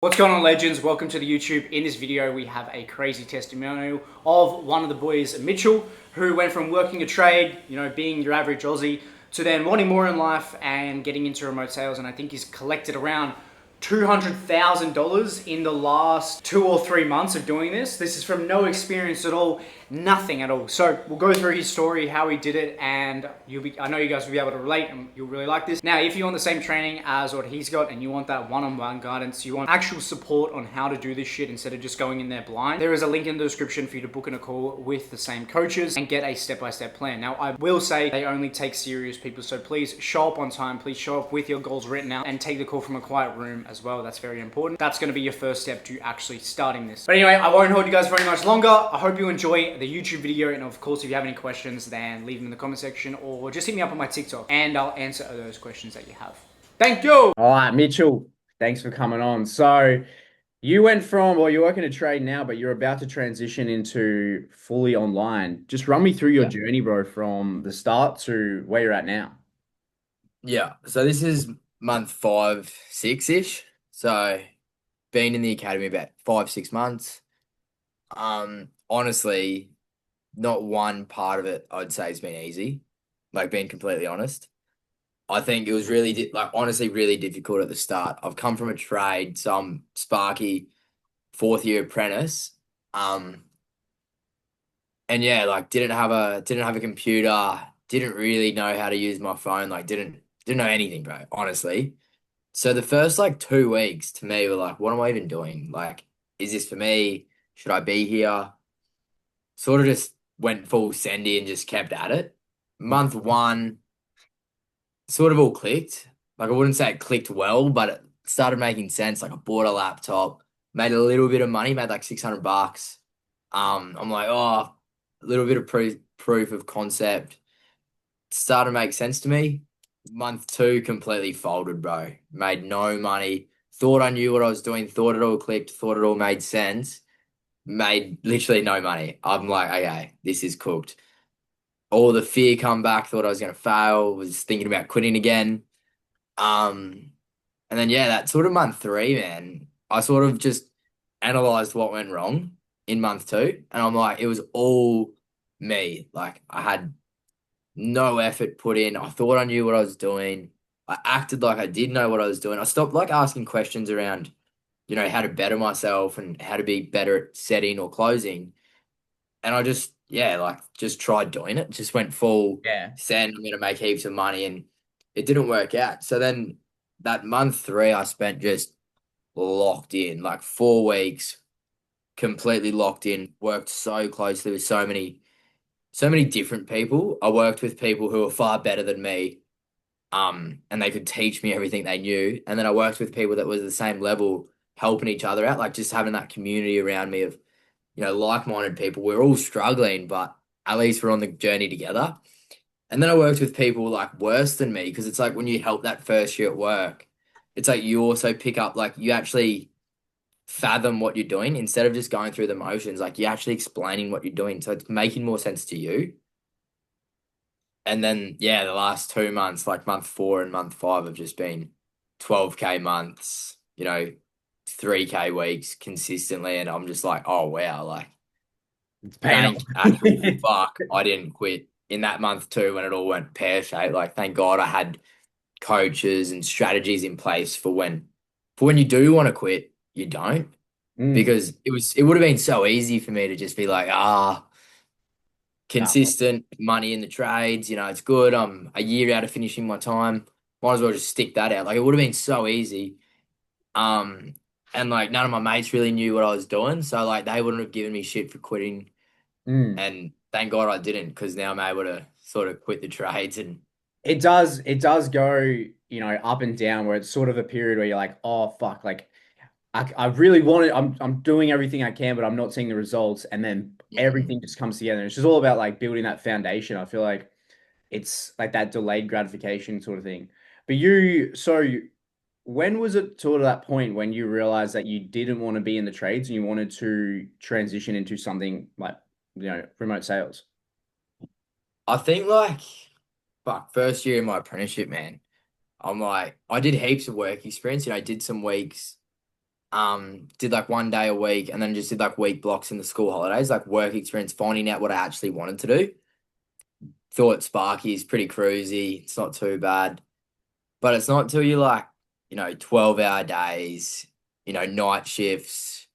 What's going on, legends? Welcome to the YouTube. In this video, we have a crazy testimonial of one of the boys, Mitchell, who went from working a trade, being your average Aussie, to then wanting more in life and getting into remote sales. And I think he's collected around $200,000 in the last 2 or 3 months of doing this. This is from no experience at all, nothing at all. So we'll go through his story, how he did it, and I know you guys will be able to relate and you'll really like this. Now, if you want the same training as what he's got and you want that one-on-one guidance, you want actual support on how to do this shit instead of just going in there blind, there is a link in the description for you to book in a call with the same coaches and get a step-by-step plan. Now, I will say they only take serious people, so please show up on time, please show up with your goals written out, and take the call from a quiet room as well. That's very important. That's going to be your first step to actually starting this. But anyway, I won't hold you guys very much longer. I hope you enjoy the YouTube video, and of course, if you have any questions, then leave them in the comment section or just hit me up on my TikTok and I'll answer those questions that you have. Thank you. All right, Mitchell, thanks for coming on. So you went from, well, you're working a trade now, but you're about to transition into fully online. Just run me through your Yeah. journey, bro, from the start to where you're at now. Yeah. So this is month 5, 6-ish. So been in the academy about 5, 6 months. Honestly, not one part of it I'd say has been easy. Like being completely honest. I think it was really honestly really difficult at the start. I've come from a trade, so I'm Sparky, fourth year apprentice. Um, and yeah, like didn't have a computer, didn't really know how to use my phone, like didn't know anything, bro, honestly. So the first like 2 weeks to me were like, what am I even doing? Like, is this for me? Should I be here? Sort of just went full sendy and just kept at it. Month one, sort of all clicked. Like I wouldn't say it clicked well, but it started making sense. Like I bought a laptop, made a little bit of money, made like 600 bucks. I'm like, oh, a little bit of proof of concept. Started to make sense to me. Month two completely folded, bro. Made no money. Thought I knew what I was doing. Thought it all clicked. Thought it all made sense. Made literally no money. I'm like, okay, this is cooked. All the fear come back. Thought I was gonna fail. Was thinking about quitting again. Um, and then yeah, that sort of month three, man. I sort of just analyzed what went wrong in month two, and I'm like, it was all me. Like I had no effort put in. I thought I knew what I was doing. I acted like I did know what I was doing. I stopped like asking questions around, how to better myself and how to be better at setting or closing. And I just, yeah, like just tried doing it. Just went full Yeah. send. I'm gonna make heaps of money, and it didn't work out. So then that month three, I spent just locked in, like 4 weeks, completely locked in. Worked so closely with so many different people. I worked with people who were far better than me, and they could teach me everything they knew. And then I worked with people that was the same level, helping each other out, like just having that community around me of, like-minded people. We're all struggling, but at least we're on the journey together. And then I worked with people like worse than me because it's like when you help that first year at work, it's like you also pick up, like you actually fathom what you're doing instead of just going through the motions. Like you're actually explaining what you're doing. So it's making more sense to you. And then, yeah, the last 2 months, like month 4 and month 5, have just been 12K months, 3K weeks consistently. And I'm just like, oh, wow, like, It's paying thank actual off. fuck I didn't quit in that month too when it all went pear-shaped. Like, thank God I had coaches and strategies in place for when you do want to quit, you don't. Mm. Because it would have been so easy for me to just be like, No. consistent money in the trades. It's good. I'm a year out of finishing my time. Might as well just stick that out. Like it would have been so easy. Um, and like none of my mates really knew what I was doing, so like they wouldn't have given me shit for quitting. Mm. And thank God I didn't, because now I'm able to sort of quit the trades and It does go, up and down where it's sort of a period where you're like, oh fuck, like I really want it. I'm doing everything I can, but I'm not seeing the results. And then Mhm. everything just comes together. It's just all about like building that foundation. I feel like it's like that delayed gratification sort of thing. But when was it sort of that point when you realized that you didn't want to be in the trades and you wanted to transition into something like, remote sales? I think like fuck, first year in my apprenticeship, man. I'm like I did heaps of work experience. I did some weeks did like 1 day a week, and then just did like week blocks in the school holidays, like work experience, finding out what I actually wanted to do. Thought Sparky's pretty cruisy. It's not too bad. But it's not till you like, 12-hour days, night shifts,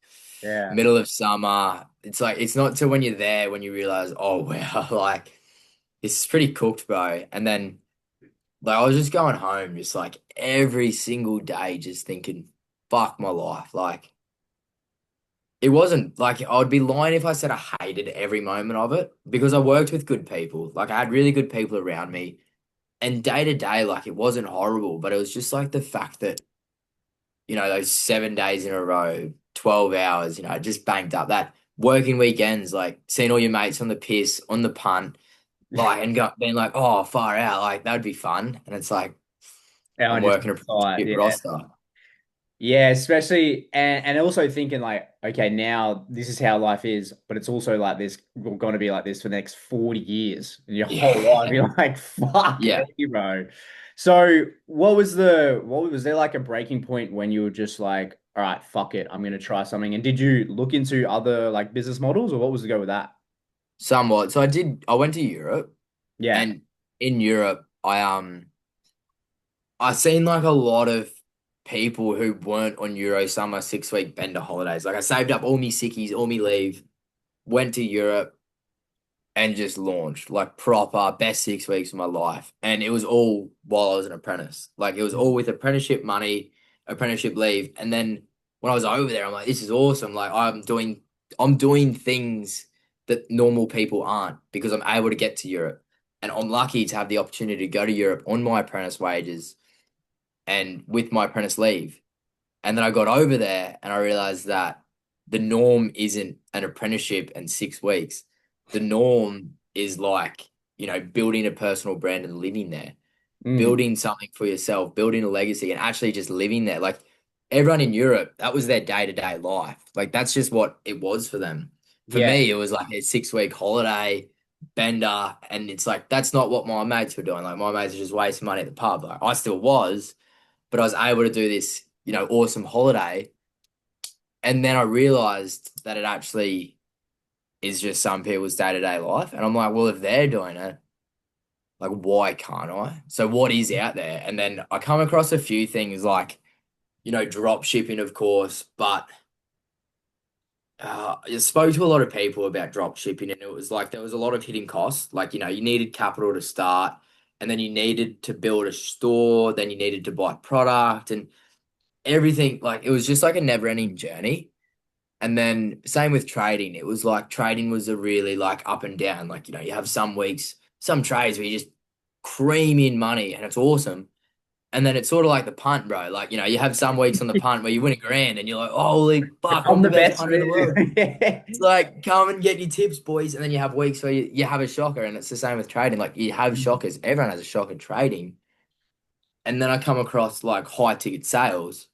Yeah. middle of summer. It's like it's not till when you're there when you realize, oh wow, like this is pretty cooked, bro. And then like I was just going home just like every single day just thinking, fuck my life. Like it wasn't like I would be lying if I said I hated every moment of it because I worked with good people. Like I had really good people around me. And day to day, like it wasn't horrible, but it was just like the fact that, those 7 days in a row, 12 hours, just banked up. That working weekends, like seeing all your mates on the piss, on the punt, like being like, oh, far out, like that'd be fun. And it's like Yeah, I'm just working a pretty tight. shit Yeah. roster. Yeah, especially and also thinking like, okay, now this is how life is, but it's also like this, we're gonna be like this for the next 40 years in your whole life. Yeah. You're like, fuck Yeah. me, bro. So what was there like a breaking point when you were just like, all right, fuck it, I'm gonna try something? And did you look into other like business models or what was the go with that? Somewhat. So I went to Europe, Yeah. and in Europe, I seen like a lot of people who weren't on Euro summer 6 week bender holidays. Like I saved up all me sickies, all me leave, went to Europe and just launched like proper best 6 weeks of my life. And it was all while I was an apprentice. Like it was all with apprenticeship money, apprenticeship leave. And then when I was over there, I'm like, this is awesome. Like I'm doing things that normal people aren't because I'm able to get to Europe. And I'm lucky to have the opportunity to go to Europe on my apprentice wages and with my apprentice leave. And then I got over there and I realized that the norm isn't an apprenticeship and 6 weeks. The norm is like, building a personal brand and living there, Mm. building something for yourself, building a legacy and actually just living there. Like everyone in Europe, that was their day-to-day life. Like that's just what it was for them. For Yeah. me, it was like a 6 week holiday bender. And it's like, that's not what my mates were doing. Like my mates were just wasting money at the pub. Like I still was, but I was able to do this, awesome holiday. And then I realized that it actually is just some people's day to day life. And I'm like, well, if they're doing it, like, why can't I? So, what is out there? And then I come across a few things like, drop shipping, of course, but I spoke to a lot of people about drop shipping, and it was like there was a lot of hidden costs. Like, you needed capital to start, and then you needed to build a store, then you needed to buy product, and everything. Like, it was just like a never ending journey. And then same with trading. It was like trading was a really like up and down. Like, you have some weeks, some trades where you just cream in money and it's awesome. And then it's sort of like the punt, bro. Like, you have some weeks on the punt where you win a grand and you're like, holy fuck, I'm I'm the the best best. punter in the world. Yeah. It's like, come and get your tips, boys. And then you have weeks where you have a shocker. And it's the same with trading. Like, you have shockers. Everyone has a shocker trading. And then I come across like high ticket sales.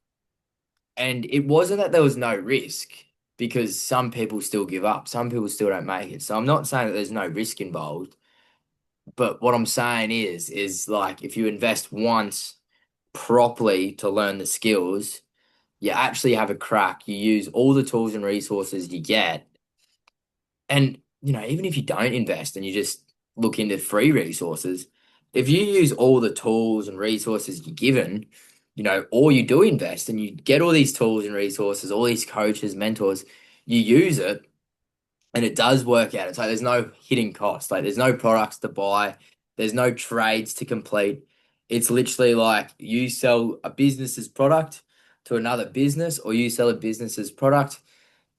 And it wasn't that there was no risk because some people still give up, some people still don't make it. So I'm not saying that there's no risk involved, but what I'm saying is like if you invest once properly to learn the skills, you actually have a crack. You use all the tools and resources you get. And, even if you don't invest and you just look into free resources, if you use all the tools and resources you're given, or you do invest and you get all these tools and resources, all these coaches, mentors, you use it and it does work out. It's like there's no hidden cost. Like there's no products to buy, there's no trades to complete. It's literally like you sell a business's product to another business, or you sell a business's product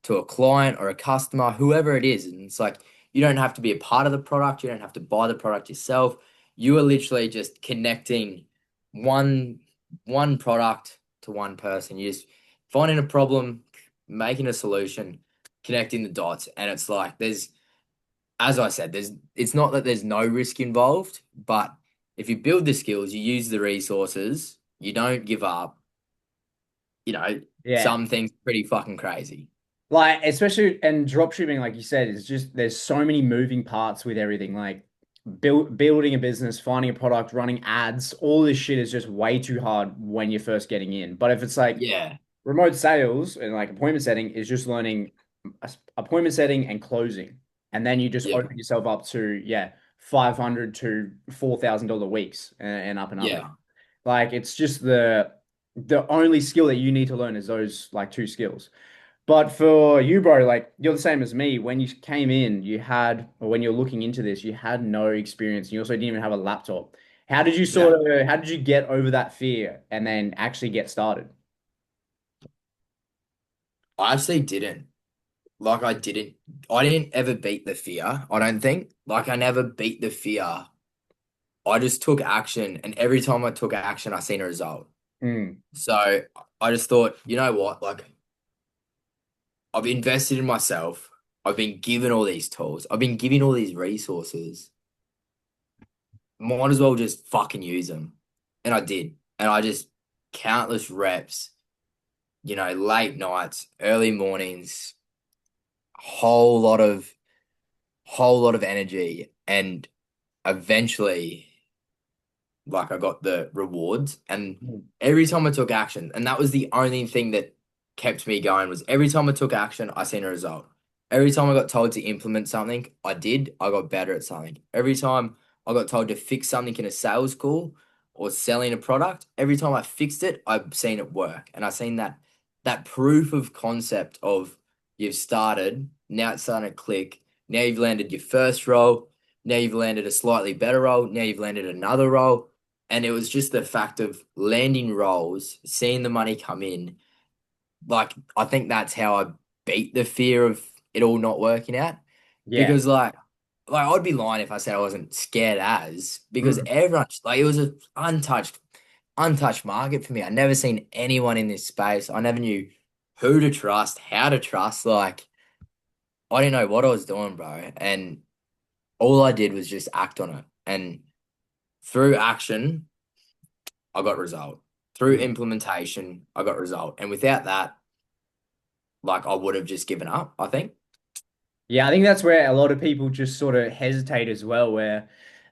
to a client or a customer, whoever it is. And it's like you don't have to be a part of the product, you don't have to buy the product yourself. You are literally just connecting one one product to one person. You just finding a problem, making a solution, connecting the dots. And it's like there's as I said, it's not that there's no risk involved, but if you build the skills, you use the resources, you don't give up, Yeah. some things are pretty fucking crazy. Like, especially and drop shipping, like you said, is just there's so many moving parts with everything. Like building a business, finding a product, running ads, all this shit is just way too hard when you're first getting in. But if it's like Yeah. remote sales and like appointment setting is just learning appointment setting and closing. And then you just Yeah, open yourself up to, yeah, 500 to $4,000 weeks and up and up. yeah. Like it's just the only skill that you need to learn is those like two skills. But for you, bro, like you're the same as me. When you came in, you had, or when you're looking into this, you had no experience. You also didn't even have a laptop. Yeah. How did you get over that fear and then actually get started? I actually didn't. Like I didn't ever beat the fear, I don't think. Like I never beat the fear. I just took action, and every time I took action, I seen a result. Mm, So I just thought, you know what? Like I've invested in myself. I've been given all these tools. I've been given all these resources. Might as well just fucking use them. And I did. And I just countless reps, late nights, early mornings, whole lot of whole lot of energy, and eventually like I got the rewards. And mm, every time I took action, and that was the only thing that kept me going, was every time I took action, I seen a result. Every time I got told to implement something, I got better at something. Every time I got told to fix something in a sales call or selling a product, every time I fixed it, I've seen it work. And I've seen that proof of concept of you've started, now it's starting to click. Now you've landed your first role. Now you've landed a slightly better role. Now you've landed another role. And it was just the fact of landing roles, seeing the money come in. Like, I think that's how I beat the fear of it all not working out. yeah. Because like I'd be lying if I said I wasn't scared as, because Mm. everyone, like, it was a untouched market for me. I never seen anyone in this space. I never knew who to trust, how to trust. Like, I didn't know what I was doing, bro. And all I did was just act on it. And through action, I got result. Through Mm. implementation, I got result. And without that, like, I would have just given up, I think. Yeah, I think that's where a lot of people just sort of hesitate as well, where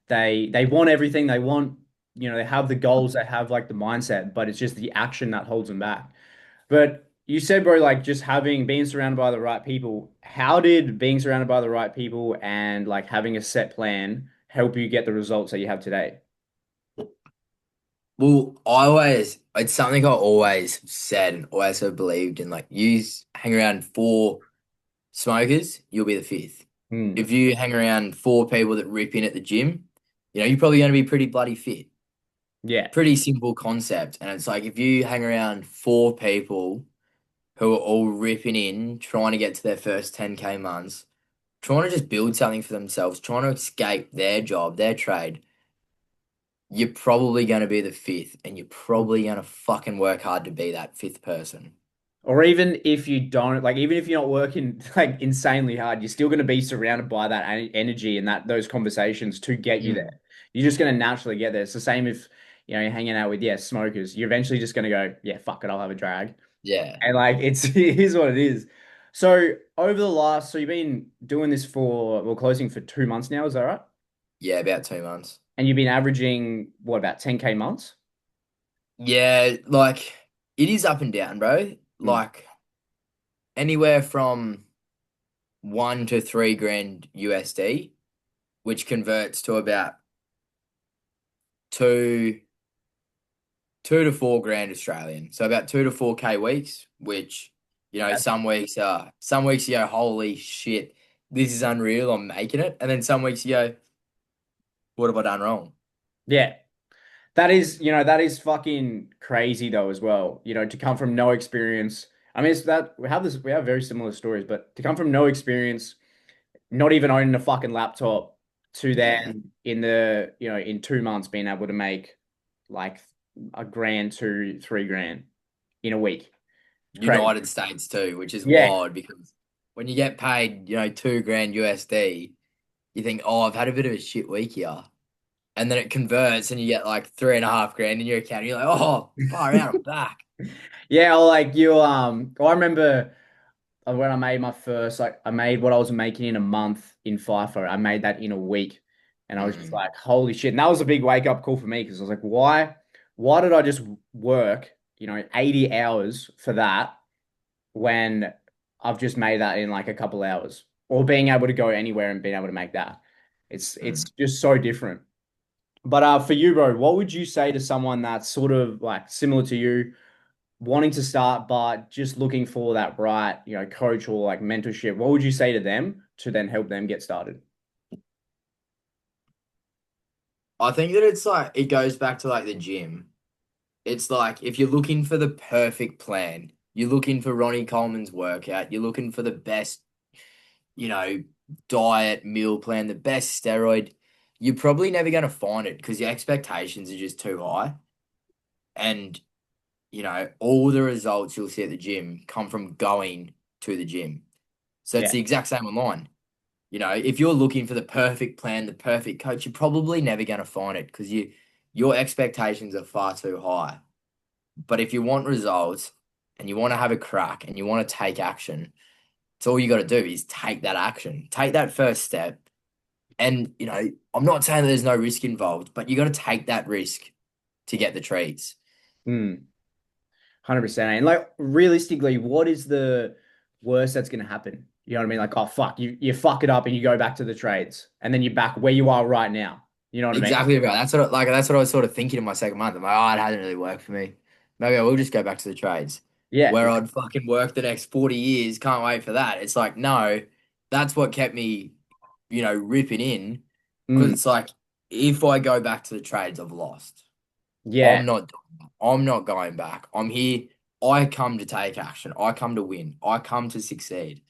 they want everything, they want, they have the goals, they have like the mindset, but it's just the action that holds them back. But you said, bro, like just having being surrounded by the right people, how did being surrounded by the right people and like having a set plan help you get the results that you have today? Well, it's something I always said and always have believed in. Like, hang around four smokers, you'll be the fifth. Hmm. If you hang around four people that rip in at the gym, you're probably going to be pretty bloody fit. Yeah. Pretty simple concept. And it's like, if you hang around four people who are all ripping in, trying to get to their first 10K months, trying to just build something for themselves, trying to escape their job, their trade, you're probably going to be the fifth, and you're probably going to fucking work hard to be that fifth person. Or even if you don't, like, even if you're not working like insanely hard, you're still going to be surrounded by that energy and those conversations to get you Mm. there. You're just going to naturally get there. It's the same if, you're hanging out with, yeah, smokers. You're eventually just going to go, yeah, fuck it, I'll have a drag. Yeah. And like, it is what it is. So so you've been doing this for, well, closing for 2 months now, is that right? Yeah, about 2 months. And you've been averaging, what, about 10K months? Yeah, like it is up and down, bro. Hmm. Like anywhere from 1 to 3 grand USD, which converts to about two 2 to 4 grand Australian. So about 2 to 4K weeks, which some weeks you go, holy shit, this is unreal, I'm making it. And then some weeks you go, what have I done wrong? Yeah. That is fucking crazy though as well. To come from no experience. I mean, it's that we have very similar stories, but to come from no experience, not even owning a fucking laptop, to Yeah. then in 2 months being able to make like a grand to 3 grand in a week. It's crazy. United States too, which is Yeah. wild because when you get paid, 2 grand USD, you think, oh, I've had a bit of a shit week here. And then it converts and you get like 3.5 grand in your account. And you're like, oh, far out, I'm back. Yeah, or like I remember when I made my first, like, I made what I was making in a month in FIFO. I made that in a week. And I was just Mm, like, holy shit. And that was a big wake up call for me because I was like, why did I just work? 80 hours for that when I've just made that in like a couple hours, or being able to go anywhere and being able to make that. It's Mm. just so different. But for you, bro, what would you say to someone that's sort of like similar to you, wanting to start but just looking for that right, coach or like mentorship? What would you say to them to then help them get started? I think that it's like it goes back to like the gym. It's like if you're looking for the perfect plan, you're looking for Ronnie Coleman's workout, you're looking for the best, you know, diet, meal plan, the best steroid, you're probably never going to find it because your expectations are just too high. And, all the results you'll see at the gym come from going to the gym. So it's Yeah. the exact same online. If you're looking for the perfect plan, the perfect coach, you're probably never going to find it because your expectations are far too high. But if you want results and you want to have a crack and you want to take action, it's all you got to do is take that action, take that first step. And, I'm not saying that there's no risk involved, but you got to take that risk to get the treats. 100%. And like realistically, what is the worst that's going to happen? You know what I mean? Like, oh fuck, you fuck it up and you go back to the trades, and then you're back where you are right now. You know what I mean? Exactly right. That's what I was sort of thinking in my second month. I'm like, oh, it hasn't really worked for me. Maybe I will just go back to the trades Yeah. where I'd fucking work the next 40 years. Can't wait for that. It's like, no, that's what kept me, ripping in. Because Mm, it's like, if I go back to the trades, I've lost. yeah. I'm not going back. I'm here. I come to take action. I come to win. I come to succeed.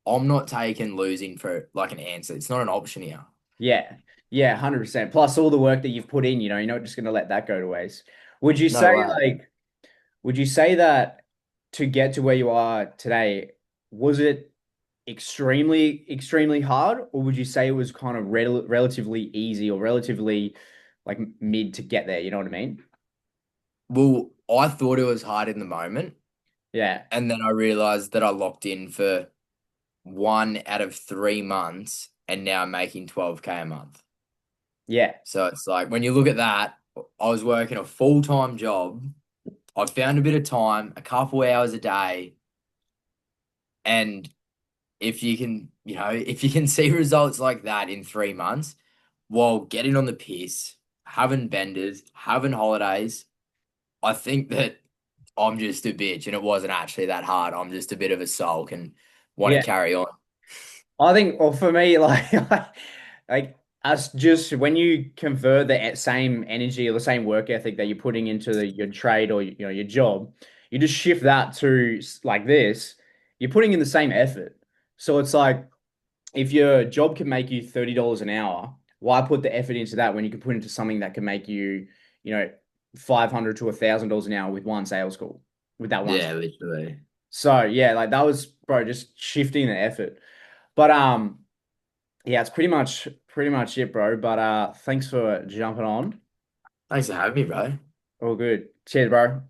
I'm not taking losing for like an answer. It's not an option here. Yeah. Yeah. 100%. Plus all the work that you've put in, you're not just going to let that go to waste. Would you say No way. like, would you say that to get to where you are today, was it extremely, extremely hard, or would you say it was kind of relatively easy or relatively like mid to get there? You know what I mean? Well, I thought it was hard in the moment, Yeah. and then I realized that I locked in for 1 out of 3 months, and now I'm making 12K a month. Yeah. So it's like when you look at that, I was working a full-time job. I found a bit of time, a couple hours a day, and if you can see results like that in 3 months while getting on the piss, having benders, having holidays, I think that I'm just a bitch and it wasn't actually that hard. I'm just a bit of a sulk and want to Yeah. carry on. I think, well, for me, like us just when you convert the same energy or the same work ethic that you're putting into your trade or your job, you just shift that to like this, you're putting in the same effort. So it's like if your job can make you $30 an hour, why put the effort into that when you can put into something that can make you, you know, 500 to $1,000 an hour with one sales call, with that one. Yeah, literally. So yeah, like that was, bro, just shifting the effort. But yeah, it's pretty much it, bro. But thanks for jumping on. Thanks for having me, bro. All good. Cheers, bro.